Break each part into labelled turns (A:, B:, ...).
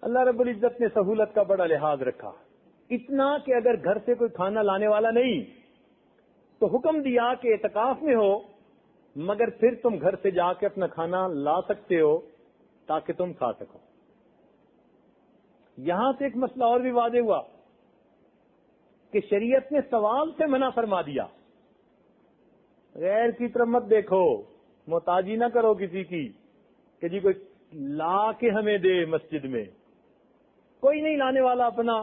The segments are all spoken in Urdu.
A: اللہ رب العزت نے سہولت کا بڑا لحاظ رکھا، اتنا کہ اگر گھر سے کوئی کھانا لانے والا نہیں تو حکم دیا کہ اعتکاف میں ہو مگر پھر تم گھر سے جا کے اپنا کھانا لا سکتے ہو تاکہ تم کھا سکو۔ یہاں سے ایک مسئلہ اور بھی واضح ہوا کہ شریعت نے سوال سے منع فرما دیا، غیر کی طرف مت دیکھو، محتاجی نہ کرو کسی کی کہ جی کوئی لا کے ہمیں دے، مسجد میں کوئی نہیں لانے والا، اپنا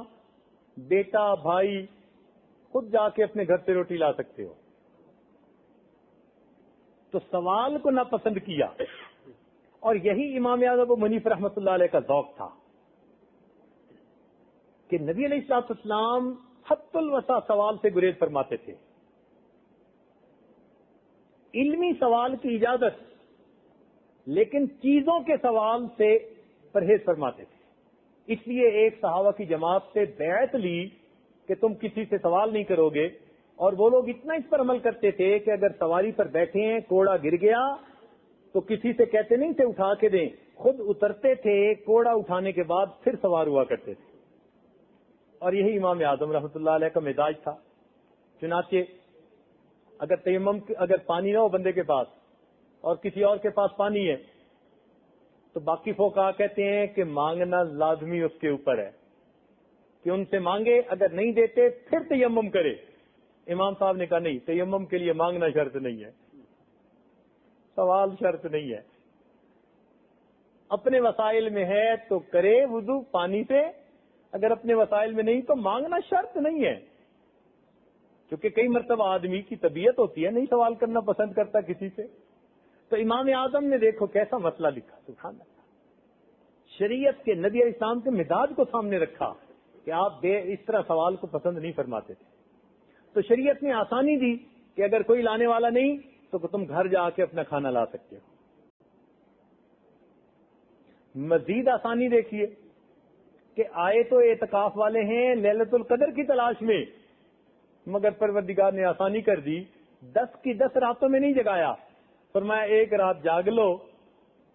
A: بیٹا بھائی خود جا کے اپنے گھر سے روٹی لا سکتے ہو۔ تو سوال کو ناپسند کیا، اور یہی امام اعظم ابو حنیفہ رحمۃ اللہ علیہ کا ذوق تھا کہ نبی علیہ الصلوۃ والسلام حت الوسع سوال سے گریز فرماتے تھے، علمی سوال کی اجازت لیکن چیزوں کے سوال سے پرہیز فرماتے تھے۔ اس لیے ایک صحابہ کی جماعت سے بیعت لی کہ تم کسی سے سوال نہیں کرو گے، اور وہ لوگ اتنا اس پر عمل کرتے تھے کہ اگر سواری پر بیٹھے ہیں کوڑا گر گیا تو کسی سے کہتے نہیں تھے اٹھا کے دیں، خود اترتے تھے، کوڑا اٹھانے کے بعد پھر سوار ہوا کرتے تھے۔ اور یہی امام اعظم رحمۃ اللہ علیہ کا مزاج تھا۔ چنانچہ اگر تیمم اگر پانی نہ ہو بندے کے پاس اور کسی اور کے پاس پانی ہے تو باقی فقہا کہتے ہیں کہ مانگنا لازمی اس کے اوپر ہے کہ ان سے مانگے، اگر نہیں دیتے پھر تیمم کرے۔ امام صاحب نے کہا نہیں، تیمم کے لیے مانگنا شرط نہیں ہے، سوال شرط نہیں ہے، اپنے وسائل میں ہے تو کرے وضو پانی سے، اگر اپنے وسائل میں نہیں تو مانگنا شرط نہیں ہے۔ کیونکہ کئی مرتبہ آدمی کی طبیعت ہوتی ہے نہیں سوال کرنا پسند کرتا کسی سے۔ تو امام اعظم نے دیکھو کیسا مسئلہ لکھا، سبحان اللہ، شریعت کے نبی علیہ السلام کے مزاج کو سامنے رکھا کہ آپ اس طرح سوال کو پسند نہیں فرماتے تھے۔ تو شریعت نے آسانی دی کہ اگر کوئی لانے والا نہیں تو تم گھر جا کے اپنا کھانا لا سکتے ہو۔ مزید آسانی دیکھیے کہ آئے تو اعتکاف والے ہیں لیلۃ القدر کی تلاش میں، مگر پروردگار نے آسانی کر دی، 10 کی 10 راتوں میں نہیں جگایا، فرمایا ایک رات جاگ لو،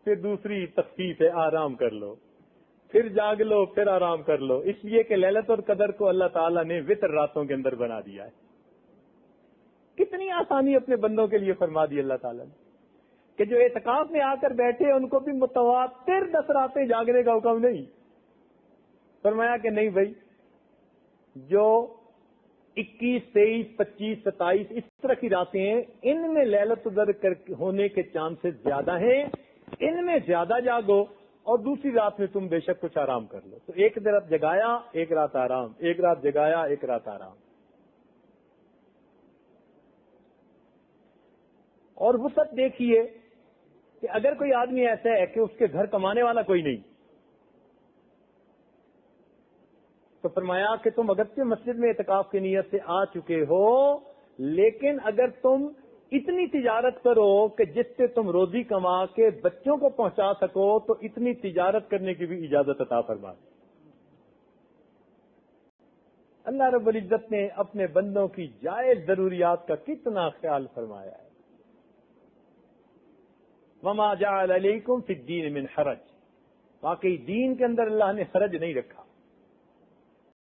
A: پھر دوسری تخفیف ہے آرام کر لو، پھر جاگ لو، پھر آرام کر لو، اس لیے کہ لیلۃ القدر کو اللہ تعالیٰ نے وتر راتوں کے اندر بنا دیا ہے۔ کتنی آسانی اپنے بندوں کے لیے فرما دی اللہ تعالیٰ نے کہ جو اعتکاف میں آ کر بیٹھے ان کو بھی متواتر 10 راتیں جاگنے کا حکم نہیں، فرمایا کہ نہیں بھائی جو 21، 23، 25، 27 اس طرح کی راتیں ہیں ان میں لیلۃ القدر ہونے کے چانسز زیادہ ہیں، ان میں زیادہ جاگو، اور دوسری رات میں تم بے شک کچھ آرام کر لو۔ تو ایک رات جگایا ایک رات آرام، ایک رات جگایا ایک رات آرام۔ اور وسعت دیکھیے کہ اگر کوئی آدمی ایسا ہے کہ اس کے گھر کمانے والا کوئی نہیں تو فرمایا کہ تم اگرچہ مسجد میں اعتکاف کی نیت سے آ چکے ہو لیکن اگر تم اتنی تجارت کرو کہ جس سے تم روزی کما کے بچوں کو پہنچا سکو تو اتنی تجارت کرنے کی بھی اجازت عطا فرما۔ اللہ رب العزت نے اپنے بندوں کی جائز ضروریات کا کتنا خیال فرمایا ہے۔ وما جعل علیکم فی الدین من حرج، واقعی دین کے اندر اللہ نے حرج نہیں رکھا۔